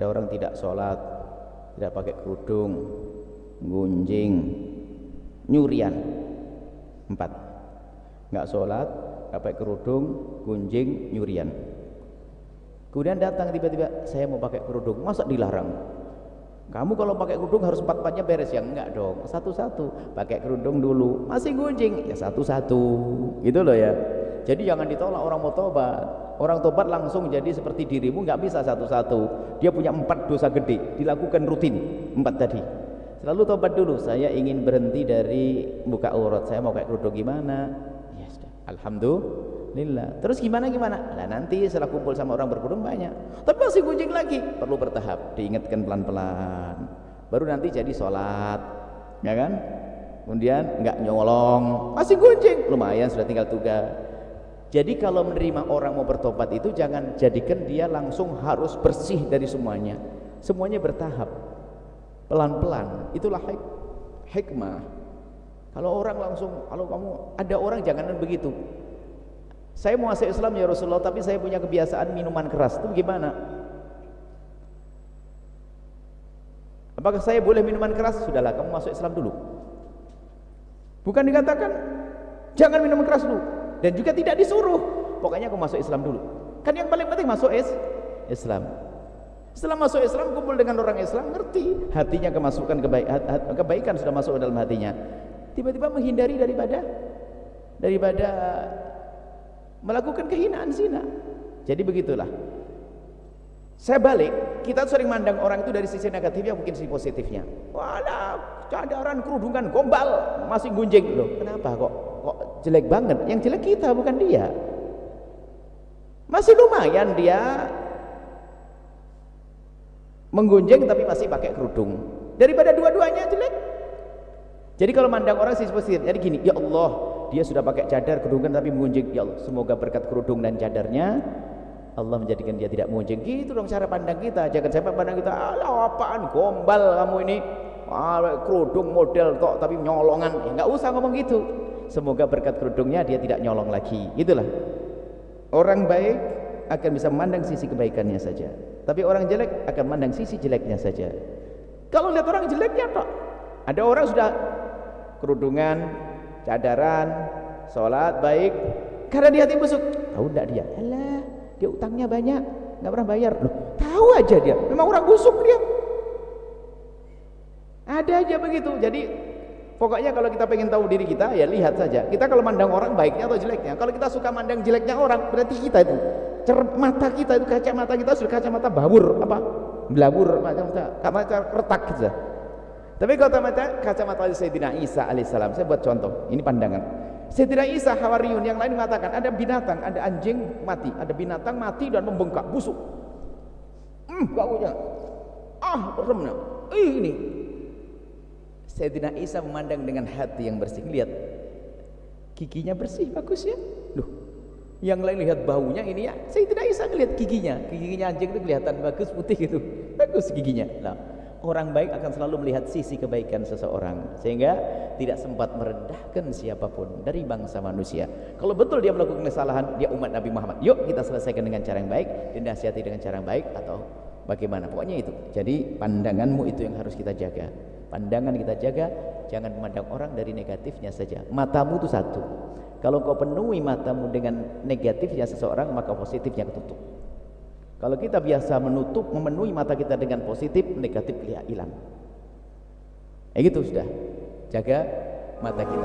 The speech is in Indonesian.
Ada orang tidak sholat, tidak pakai kerudung, gunjing, nyurian. 4. Nggak sholat, nggak pakai kerudung, gunjing, nyurian. Kemudian datang tiba-tiba, saya mau pakai kerudung, masa dilarang? Kamu kalau pakai kerudung harus 4-4-nya beres, ya enggak dong, satu-satu. Pakai kerudung dulu, masih gunjing, ya satu-satu, gitu loh ya. Jadi jangan ditolak orang mau tobat. Orang tobat langsung jadi seperti dirimu, nggak bisa satu-satu. Dia punya 4 dosa gede, dilakukan rutin 4 tadi. Selalu tobat dulu, saya ingin berhenti dari buka aurat, saya mau pakai kerudung, gimana? Ya sudah, alhamdulillah. Terus gimana? Nah nanti setelah kumpul sama orang berkerudung banyak, tapi masih gunjing lagi, perlu bertahap, diingatkan pelan-pelan. Baru nanti jadi sholat, ya kan? Kemudian nggak nyolong, masih gunjing, lumayan sudah tinggal tugas. Jadi kalau menerima orang mau bertobat itu jangan jadikan dia langsung harus bersih dari semuanya. Semuanya bertahap, pelan-pelan. Itulah hikmah. Kalau orang langsung, kalau kamu ada orang jangan begitu. Saya mau masuk Islam ya Rasulullah, tapi saya punya kebiasaan minuman keras. Itu gimana? Apakah saya boleh minuman keras? Sudahlah, kamu masuk Islam dulu. Bukan dikatakan jangan minum keras dulu. Dan juga tidak disuruh, pokoknya aku masuk Islam dulu. Kan yang paling penting masuk Islam. Setelah masuk Islam, kumpul dengan orang Islam, ngerti hatinya kemasukan kebaikan sudah masuk dalam hatinya. Tiba-tiba menghindari daripada melakukan kehinaan zina. Jadi begitulah. Saya balik, kita sering mandang orang itu dari sisi negatifnya, mungkin sisi positifnya. Walah, cadaran, kerudungan, gombal, masih gunjing loh. Kenapa kok jelek banget? Yang jelek kita, bukan dia. Masih lumayan dia menggunjing tapi masih pakai kerudung. Daripada dua-duanya jelek. Jadi kalau mandang orang sisi positif, jadi gini, ya Allah, dia sudah pakai cadar, kerudungan tapi menggunjing. Ya Allah, semoga berkat kerudung dan cadarnya Allah menjadikan dia tidak menggunjing. Gitu dong cara pandang kita. Jangan sampai pandang kita, alah apaan gombal kamu ini, kerudung model tok tapi nyolongan. Ya nggak usah ngomong gitu. Semoga berkat kerudungnya dia tidak nyolong lagi. Itulah. Orang baik akan bisa memandang sisi kebaikannya saja. Tapi orang jelek akan memandang sisi jeleknya saja. Kalau lihat orang jeleknya tok. Ada orang sudah kerudungan, cadaran, sholat baik, karena di hati busuk. Tahu enggak dia? Alah, dia utangnya banyak, nggak pernah bayar. Loh, tahu aja dia, memang orang busuk dia. Ada aja begitu. Jadi pokoknya kalau kita pengen tahu diri kita, ya lihat saja. Kita kalau mandang orang baiknya atau jeleknya. Kalau kita suka mandang jeleknya orang, berarti kita itu mata kita itu, kacamata kita sudah kacamata bawur, apa? Belabur, kacamata retak gitu. Tapi kalau kacamata Sayyidina Isa alaihissalam, saya buat contoh. Ini pandangan. Sayyidina Isa Hawariyun yang lain mengatakan ada binatang, ada anjing mati, ada binatang mati dan membengkak, busuk. Baunya. Remnya. Ini. Sayyidina Isa memandang dengan hati yang bersih. Lihat. Giginya bersih, bagus ya. Loh. Yang lain lihat baunya, ini ya. Sayyidina Isa lihat giginya. Giginya anjing itu kelihatan bagus, putih gitu. Bagus giginya. Nah, orang baik akan selalu melihat sisi kebaikan seseorang, sehingga tidak sempat merendahkan siapapun dari bangsa manusia. Kalau betul dia melakukan kesalahan, dia umat Nabi Muhammad, yuk kita selesaikan dengan cara yang baik, dinasihati dengan cara yang baik, atau bagaimana, pokoknya itu. Jadi pandanganmu itu yang harus kita jaga. Pandangan kita jaga, jangan memandang orang dari negatifnya saja. Matamu itu satu. Kalau kau penuhi matamu dengan negatifnya seseorang, maka positifnya ketutup. Kalau kita biasa memenuhi mata kita dengan positif, negatif hilang. Gitu sudah. Jaga mata kita.